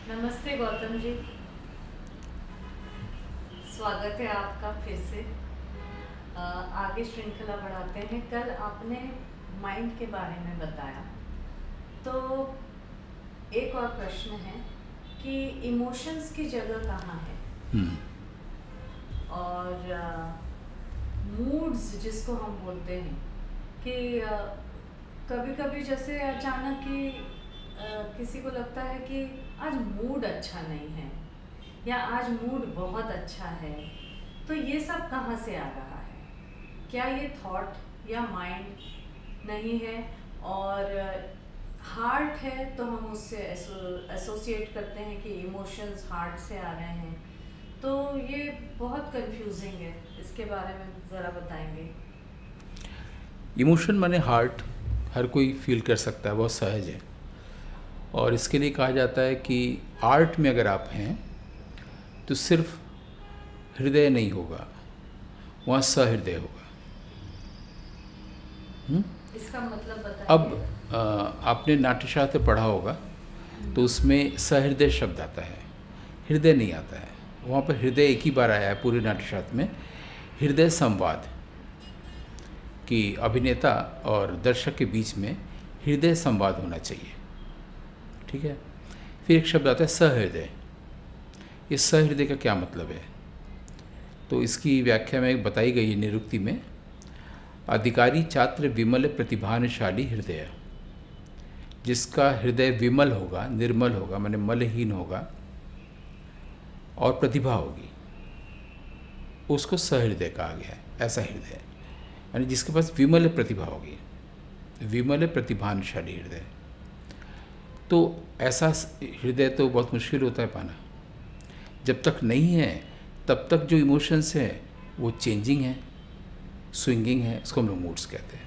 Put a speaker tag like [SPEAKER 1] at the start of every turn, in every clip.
[SPEAKER 1] नमस्ते गौतम जी, स्वागत है आपका फिर से। आगे श्रृंखला बढ़ाते हैं। कल आपने माइंड के बारे में बताया, तो एक और प्रश्न है कि इमोशंस की जगह कहाँ है और मूड्स जिसको हम बोलते हैं कि कभी कभी जैसे अचानक ही किसी को लगता है कि आज मूड अच्छा नहीं है या आज मूड बहुत अच्छा है, तो ये सब कहाँ से आ रहा है? क्या ये थॉट या माइंड नहीं है और हार्ट है तो हम उससे एसोसिएट करते हैं कि इमोशंस हार्ट से आ रहे हैं? तो ये बहुत कंफ्यूजिंग है, इसके बारे में ज़रा बताएंगे।
[SPEAKER 2] इमोशन माने हार्ट, हर कोई फील कर सकता है, बहुत सहज है। और इसके लिए कहा जाता है कि आर्ट में अगर आप हैं तो सिर्फ हृदय नहीं होगा, वहाँ सहृदय होगा।
[SPEAKER 1] इसका मतलब बताइए।
[SPEAKER 2] अब आपने नाट्यशास्त्र पढ़ा होगा तो उसमें सहृदय शब्द आता है, हृदय नहीं आता है। वहाँ पर हृदय एक ही बार आया है पूरे नाट्यशास्त्र में, हृदय संवाद, कि अभिनेता और दर्शक के बीच में हृदय संवाद होना चाहिए। ठीक है। फिर एक शब्द आता है सहृदय। ये सहृदय का क्या मतलब है? तो इसकी व्याख्या में बताई गई है निरुक्ति में, अधिकारी छात्र विमल प्रतिभाशाली हृदय, जिसका हृदय विमल होगा, निर्मल होगा, माने मलहीन होगा और प्रतिभा होगी, उसको सहृदय कहा गया है। ऐसा हृदय यानी जिसके पास विमल प्रतिभा होगी, विमल प्रतिभाशाली हृदय। तो ऐसा हृदय तो बहुत मुश्किल होता है पाना। जब तक नहीं है तब तक जो इमोशंस हैं वो चेंजिंग है, स्विंगिंग है, इसको हम लोग मूड्स कहते हैं।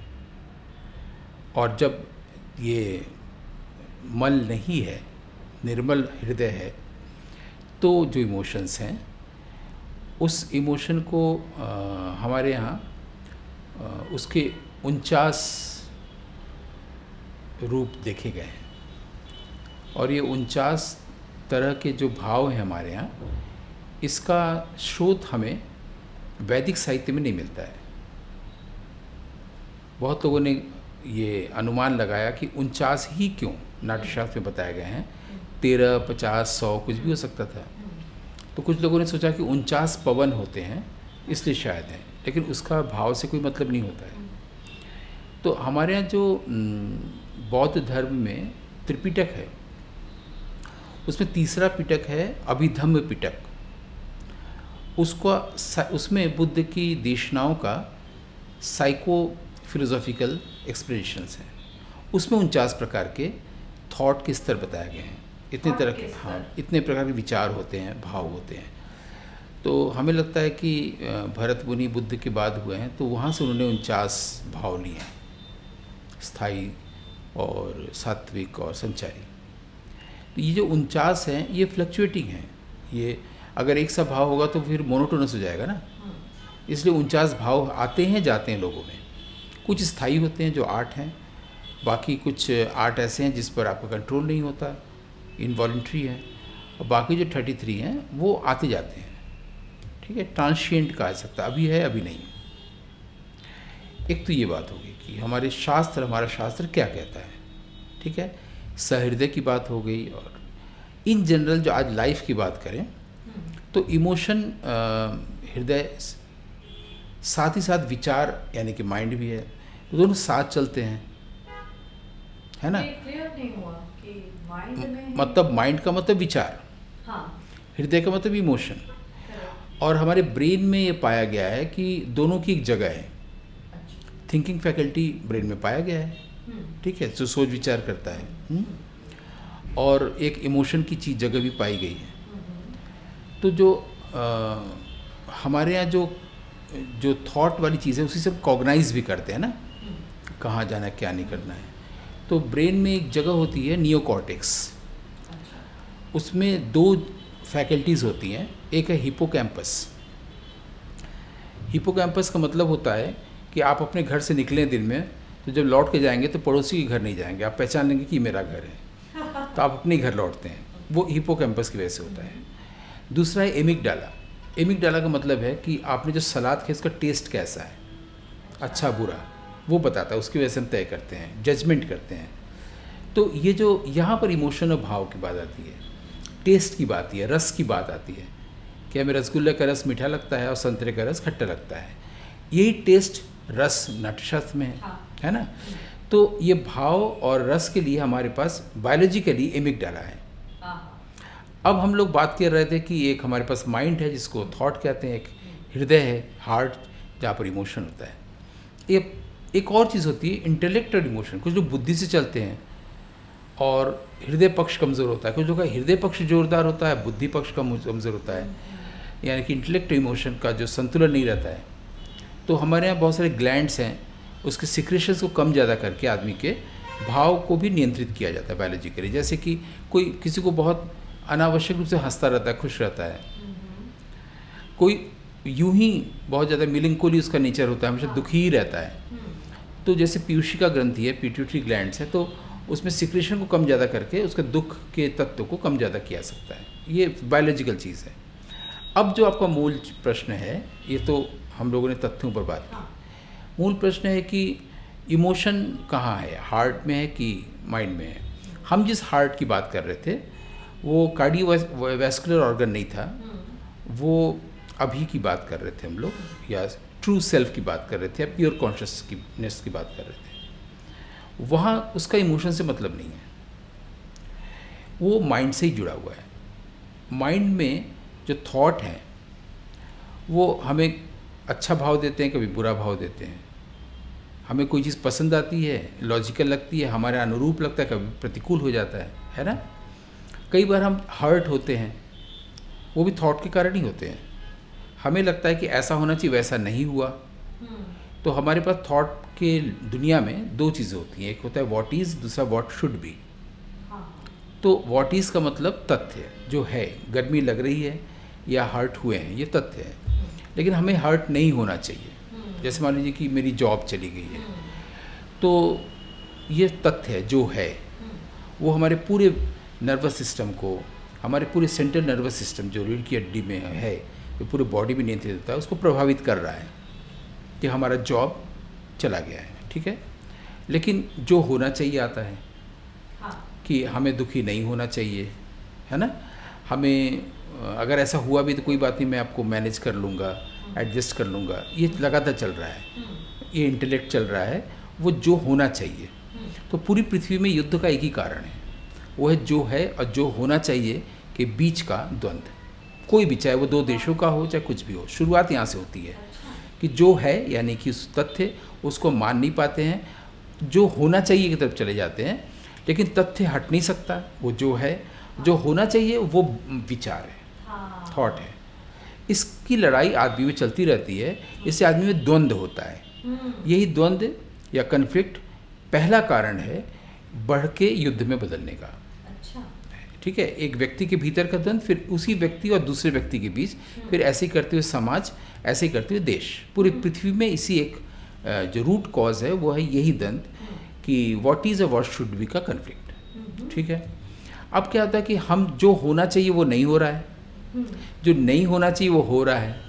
[SPEAKER 2] और जब ये मल नहीं है, निर्मल हृदय है, तो जो इमोशंस हैं उस इमोशन को हमारे यहाँ उसके 49 रूप देखे गए हैं। और ये 49 तरह के जो भाव हैं हमारे यहाँ, इसका स्रोत हमें वैदिक साहित्य में नहीं मिलता है। बहुत लोगों ने ये अनुमान लगाया कि 49 ही क्यों नाट्यशास्त्र में बताए गए हैं, 13, 50, 100 कुछ भी हो सकता था। तो कुछ लोगों ने सोचा कि 49 पवन होते हैं इसलिए शायद हैं, लेकिन उसका भाव से कोई मतलब नहीं होता है। तो हमारे यहाँ जो बौद्ध धर्म में त्रिपिटक है, उसमें तीसरा पिटक है अभिधम्म पिटक। उसमें बुद्ध की देशनाओं का साइको फिलोसॉफिकल एक्सप्लेनेशंस हैं। उसमें 49 प्रकार के थॉट के स्तर बताए गए हैं। इतने तरह के, हाँ, इतने प्रकार के विचार होते हैं, भाव होते हैं। तो हमें लगता है कि भरत मुनि बुद्ध के बाद हुए हैं, तो वहाँ से उन्होंने 49 भाव लिए हैं, स्थायी और सात्विक और संचारी। तो ये जो 49 हैं ये फ्लक्चुएटिंग हैं। ये अगर एक सा भाव होगा तो फिर मोनोटोनस हो जाएगा ना, इसलिए 49 भाव आते हैं जाते हैं लोगों में। कुछ स्थायी होते हैं जो 8 हैं, बाकी कुछ 8 ऐसे हैं जिस पर आपका कंट्रोल नहीं होता, इनवॉलंटरी है, और बाकी जो 33 हैं वो आते जाते हैं। ठीक है, ट्रांशिएंट कहा जा सकता है, अभी है अभी नहीं। एक तो ये बात होगी कि हमारे शास्त्र, हमारा शास्त्र क्या कहता है। ठीक है, सहृदय की बात हो गई। और इन जनरल जो आज लाइफ की बात करें तो इमोशन हृदय, साथ ही साथ विचार यानी कि माइंड भी है, तो दोनों साथ चलते हैं, है ना।
[SPEAKER 1] क्लियर नहीं हुआ कि माइंड में
[SPEAKER 2] मतलब माइंड का मतलब विचार,
[SPEAKER 1] हाँ,
[SPEAKER 2] हृदय का मतलब इमोशन। और हमारे ब्रेन में ये पाया गया है कि दोनों की एक जगह है। थिंकिंग फैकल्टी ब्रेन में पाया गया है, ठीक है, जो सोच विचार करता है। और एक इमोशन की चीज़ जगह भी पाई गई है। तो जो हमारे यहाँ जो थॉट वाली चीज़ है उसी से कॉग्नाइज भी करते हैं ना, कहाँ जाना है, क्या नहीं करना है। तो ब्रेन में एक जगह होती है नियोकॉर्टेक्स, उसमें 2 फैकल्टीज़ होती हैं। एक है हिपोकैम्पस। हिपोकैम्पस का मतलब होता है कि आप अपने घर से निकलें दिन में, तो जब लौट के जाएंगे तो पड़ोसी के घर नहीं जाएंगे, आप पहचान लेंगे कि मेरा घर है, तो आप अपने घर लौटते हैं। वो हिपोकैम्पस की वजह से होता है। दूसरा है एमिगडाला। एमिगडाला का मतलब है कि आपने जो सलाद खाई उसका टेस्ट कैसा है, अच्छा बुरा, वो बताता है, उसकी वजह से हम तय करते हैं, जजमेंट करते हैं। तो ये जो यहाँ पर इमोशन और भाव की बात आती है, टेस्ट की बात आती है, रस की बात आती है कि हमें रसगुल्ले का रस मीठा लगता है और संतरे का रस खट्टा लगता है। यही टेस्ट रस नाट्यशास्त्र में है ना। तो ये भाव और रस के लिए हमारे पास बायोलॉजिकली एमिगडाला है। अब हम लोग बात कर रहे थे कि एक हमारे पास माइंड है जिसको थॉट कहते हैं, एक हृदय है, हार्ट, जहाँ पर इमोशन होता है। एक और चीज़ होती है इंटेलेक्ट और इमोशन। कुछ लोग बुद्धि से चलते हैं और हृदय पक्ष कमज़ोर होता है, कुछ लोग का हृदय पक्ष जोरदार होता है, बुद्धि पक्ष कमज़ोर होता है, यानी कि इंटेलेक्ट और इमोशन का जो संतुलन नहीं रहता है। तो हमारे यहाँ बहुत सारे ग्लैंड्स हैं, उसके सिक्रेशंस को कम ज़्यादा करके आदमी के भाव को भी नियंत्रित किया जाता है बायोलॉजिकली। जैसे कि कोई किसी को बहुत अनावश्यक रूप से हंसता रहता है, खुश रहता है, कोई यूं ही बहुत ज़्यादा मिलंकोली उसका नेचर होता है, हमेशा दुखी ही रहता है। तो जैसे पीयूषिका ग्रंथि है, पिट्यूटरी ग्लैंड्स है, तो उसमें सिक्रेशन को कम ज़्यादा करके उसके दुख के तत्व को कम ज़्यादा किया सकता है। ये बायोलॉजिकल चीज़ है। अब जो आपका मूल प्रश्न है, ये तो हम लोगों ने तथ्यों पर बात की। मूल प्रश्न है कि इमोशन कहाँ है, हार्ट में है कि माइंड में है। हम जिस हार्ट की बात कर रहे थे वो कार्डियोवैस्कुलर ऑर्गन नहीं था, वो अभी की बात कर रहे थे हम लोग, या ट्रू सेल्फ की बात कर रहे थे, या प्योर कॉन्शियसनेस की बात कर रहे थे। वहाँ उसका इमोशन से मतलब नहीं है, वो माइंड से ही जुड़ा हुआ है। माइंड में जो थॉट हैं वो हमें अच्छा भाव देते हैं, कभी बुरा भाव देते हैं। हमें कोई चीज़ पसंद आती है, लॉजिकल लगती है, हमारे अनुरूप लगता है, कभी प्रतिकूल हो जाता है ना। कई बार हम हर्ट होते हैं, वो भी थॉट के कारण ही होते हैं। हमें लगता है कि ऐसा होना चाहिए, वैसा नहीं हुआ। तो हमारे पास थॉट के दुनिया में दो चीज़ें होती हैं, एक होता है व्हाट इज़, दूसरा व्हाट शुड बी। तो व्हाट इज़ का मतलब तथ्य जो है, गर्मी लग रही है या हर्ट हुए हैं, ये तथ्य है। लेकिन हमें हर्ट नहीं होना चाहिए। जैसे मान लीजिए कि मेरी जॉब चली गई है, तो ये तथ्य है जो है, वो हमारे पूरे नर्वस सिस्टम को, हमारे पूरे सेंट्रल नर्वस सिस्टम जो रीढ़ की हड्डी में है, जो पूरे बॉडी में नियंत्रित होता है, उसको प्रभावित कर रहा है कि हमारा जॉब चला गया है। ठीक है, लेकिन जो होना चाहिए आता है कि हमें दुखी नहीं होना चाहिए, है ना। हमें अगर ऐसा हुआ भी तो कोई बात नहीं, मैं आपको मैनेज कर लूँगा, एडजस्ट कर लूँगा। ये लगातार चल रहा है, ये इंटेलेक्ट चल रहा है, वो जो होना चाहिए। तो पूरी पृथ्वी में युद्ध का एक ही कारण है, वो है जो है और जो होना चाहिए के बीच का द्वंद्व। कोई भी, चाहे वो दो देशों का हो, चाहे कुछ भी हो, शुरुआत यहाँ से होती है कि जो है, यानी कि उस तथ्य उसको मान नहीं पाते हैं, जो होना चाहिए की तरफ चले जाते हैं। लेकिन तथ्य हट नहीं सकता, वो जो है, जो होना चाहिए वो विचार है, थॉट है। इसकी लड़ाई आदमी में चलती रहती है, इससे आदमी में द्वंद्व होता है। यही द्वंद्व या कन्फ्लिक्ट पहला कारण है बढ़ के युद्ध में बदलने का। ठीक है, एक व्यक्ति के भीतर का द्वंद्व, फिर उसी व्यक्ति और दूसरे व्यक्ति के बीच, फिर ऐसे ही करते हुए समाज, ऐसे ही करते हुए देश। पूरी पृथ्वी में इसी एक जो रूट कॉज है वो है यही द्वंद्व कि what is a what should be का कन्फ्लिक्ट। ठीक है, अब क्या होता है कि हम जो होना चाहिए वो नहीं हो रहा है, जो नहीं होना चाहिए वो हो रहा है।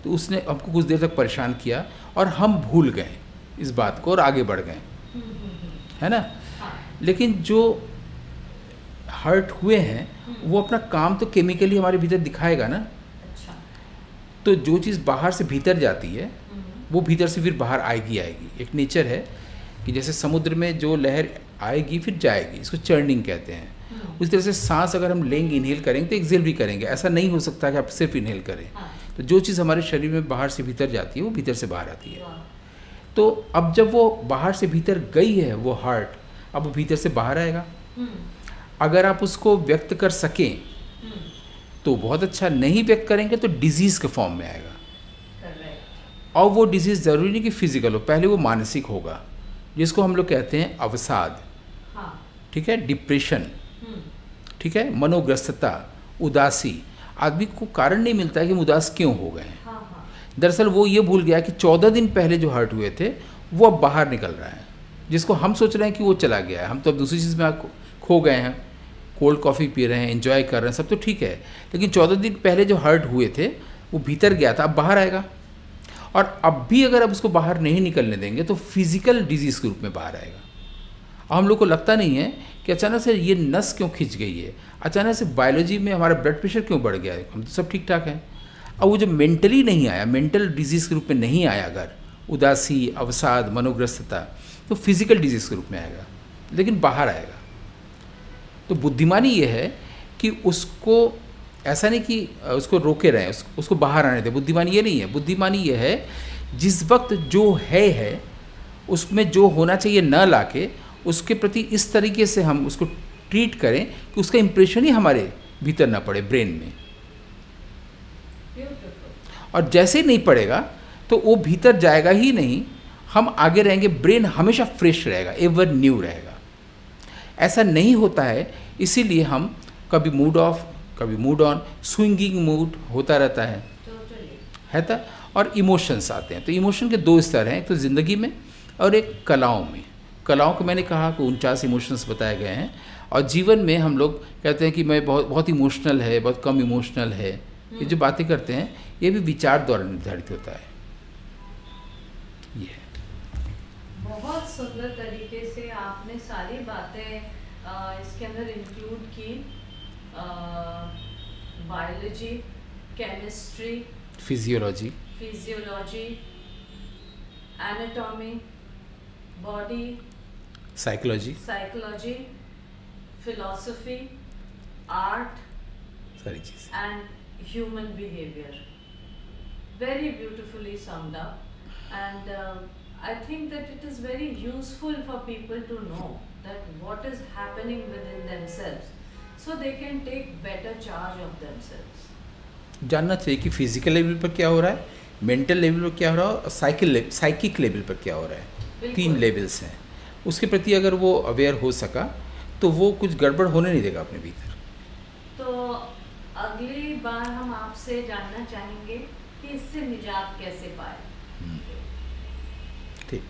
[SPEAKER 2] तो उसने हमको कुछ देर तक परेशान किया और हम भूल गए इस बात को और आगे बढ़ गए, है ना। लेकिन जो हर्ट हुए हैं वो अपना काम तो केमिकली हमारे भीतर दिखाएगा ना। तो जो चीज़ बाहर से भीतर जाती है वो भीतर से फिर बाहर आएगी। एक नेचर है कि जैसे समुद्र में जो लहर आएगी फिर जाएगी, इसको चर्निंग कहते हैं। उस तरह से सांस अगर हम लेंगे, इनहेल करेंगे तो एक्सेल भी करेंगे। ऐसा नहीं हो सकता कि आप सिर्फ इनहेल करें। तो जो चीज़ हमारे शरीर में बाहर से भीतर जाती है वो भीतर से बाहर आती है। तो अब जब वो बाहर से भीतर गई है वो हार्ट, अब वो भीतर से बाहर आएगा। अगर आप उसको व्यक्त कर सकें तो बहुत अच्छा, नहीं व्यक्त करेंगे तो डिजीज़ के फॉर्म में आएगा। और वो डिजीज़ ज़रूरी नहीं कि फिजिकल हो, पहले वो मानसिक होगा, जिसको हम लोग कहते हैं अवसाद। ठीक है, डिप्रेशन, ठीक है, मनोग्रस्तता, उदासी। आदमी को कारण नहीं मिलता है कि उदास क्यों हो गए हैं। दरअसल वो ये भूल गया कि 14 दिन पहले जो हर्ट हुए थे वो अब बाहर निकल रहा है, जिसको हम सोच रहे हैं कि वो चला गया है। हम तो अब दूसरी चीज़ में खो गए हैं, कोल्ड कॉफ़ी पी रहे हैं, एंजॉय कर रहे हैं, सब तो ठीक है, लेकिन 14 दिन पहले जो हर्ट हुए थे वो भीतर गया था, अब बाहर आएगा। और अब भी अगर अब उसको बाहर नहीं निकलने देंगे तो फिजिकल डिजीज़ के रूप में बाहर आएगा। अब हम लोग को लगता नहीं है कि अचानक से ये नस क्यों खिंच गई है, अचानक से बायोलॉजी में हमारा ब्लड प्रेशर क्यों बढ़ गया है, हम तो सब ठीक ठाक हैं। अब वो जो मेंटली नहीं आया, मेंटल डिजीज़ के रूप में नहीं आया, अगर उदासी, अवसाद, मनोग्रस्तता, तो फिजिकल डिजीज़ के रूप में आएगा, लेकिन बाहर आएगा। तो बुद्धिमानी ये है कि उसको ऐसा नहीं कि उसको रोके रहें, उसको बाहर आने दें। बुद्धिमानी ये नहीं है। बुद्धिमानी ये है जिस वक्त जो है उसमें जो होना चाहिए न लाके उसके प्रति इस तरीके से हम उसको ट्रीट करें कि उसका इम्प्रेशन ही हमारे भीतर ना पड़े, ब्रेन में। और जैसे ही नहीं पड़ेगा तो वो भीतर जाएगा ही नहीं, हम आगे रहेंगे, ब्रेन हमेशा फ्रेश रहेगा, एवर न्यू रहेगा। ऐसा नहीं होता है, इसीलिए हम कभी मूड ऑफ, कभी मूड ऑन, स्विंगिंग मूड होता रहता है था। और इमोशंस आते हैं। तो इमोशन के 2 स्तर हैं, एक तो ज़िंदगी में और एक कलाओं में। कलाओं को मैंने कहा कि 49 इमोशंस बताए गए हैं, और जीवन में हम लोग कहते हैं कि मैं बहुत इमोशनल है, बहुत कम इमोशनल है। ये जो बातें करते हैं ये भी विचार द्वारा निर्धारित होता है। ये
[SPEAKER 1] बहुत सुंदर तरीके से आपने सारी बातें इसके अंदर इंक्लूड की। Biology, chemistry,
[SPEAKER 2] physiology,
[SPEAKER 1] anatomy, body,
[SPEAKER 2] psychology,
[SPEAKER 1] philosophy, art,
[SPEAKER 2] सारी चीज़,
[SPEAKER 1] and human behavior. Very beautifully summed up, and I think that it is very useful for people to know that what is happening within themselves, so they can take better charge of themselves.
[SPEAKER 2] जानना चाहिए कि physical level पर क्या हो रहा है, mental level पर क्या हो रहा है, और साइकिक लेवल पर क्या हो रहा है। 3 लेवल्स हैं। उसके प्रति अगर वो अवेयर हो सका तो वो कुछ गड़बड़ होने नहीं देगा अपने भीतर।
[SPEAKER 1] तो अगली बार हम आपसे जानना चाहेंगे कि इससे निजात कैसे पाए।
[SPEAKER 2] ठीक।